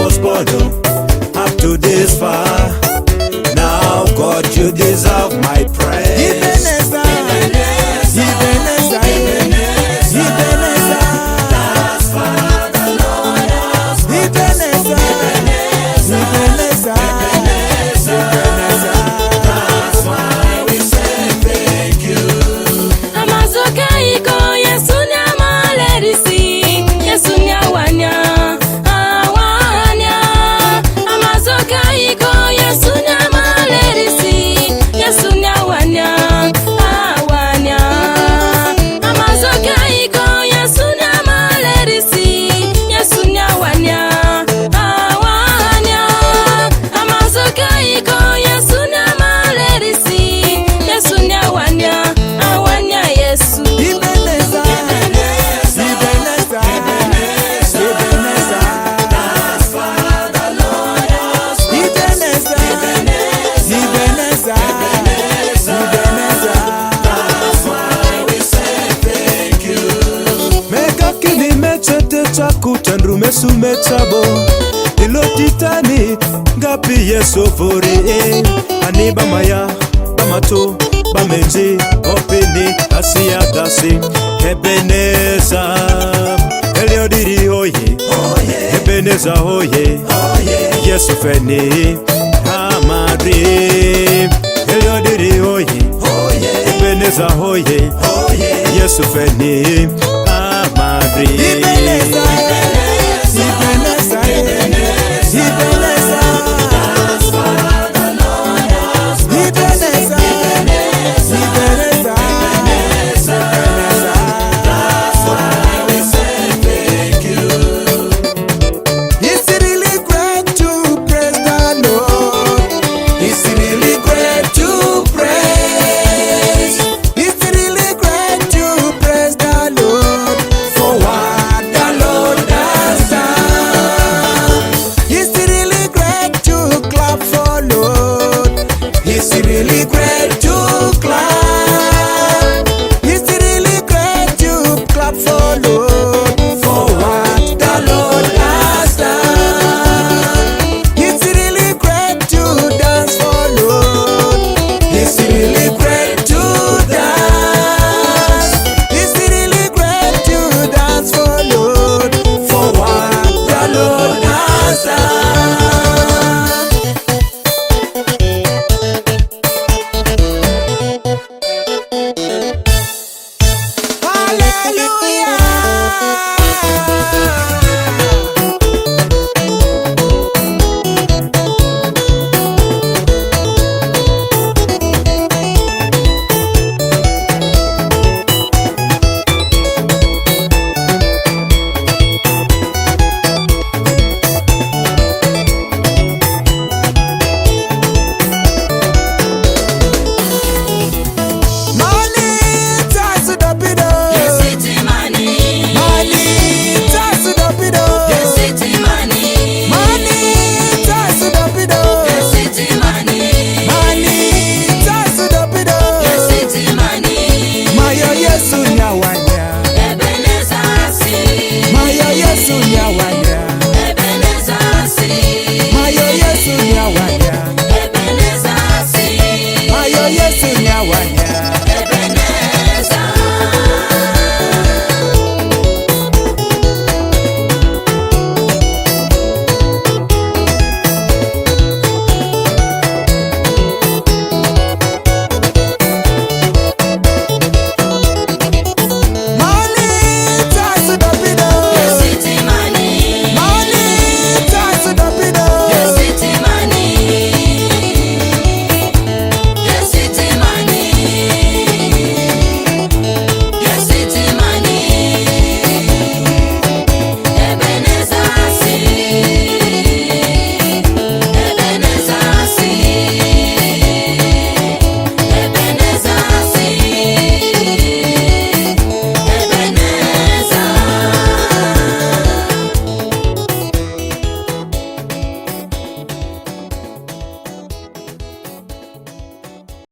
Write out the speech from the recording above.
was born up to this far. Now God, you deserve my praise. Ebenezer, Ebenezer, Ebenezer, That's far the Lord has brought us. Ebenezer, Ebenezer, Ebenezer. That's why we say thank you. Amazoka iko Yesu nyamalelisi, Yesu nyawanya, awanya. Amazoka iko Yesu nyamalelisi, Yesu nyawanya, awanya. Amazoka iko Yesu nyamalelisi, Yesu nyawanya, awanya. Amazoka iko Yesu nyamalelisi, Yesu nyawanya, awanya Yesu. Ebenezer, Ebenezer, Ebenezer. That's far the Lord has brought us. Ebenezer, Ebenezer, Ebenezer. That's why we say thank you. Meka kini mechete chaku chandru mesu mechabo ilotitani ngapi yeso fore aniba maya bamato bamenji opini asia dasi Ebenezer Eliodiri hoye Ebenezer hoye Yesu feni amari Eliodiri hoye Ebenezer hoye Yesu feni amari Ebenezer.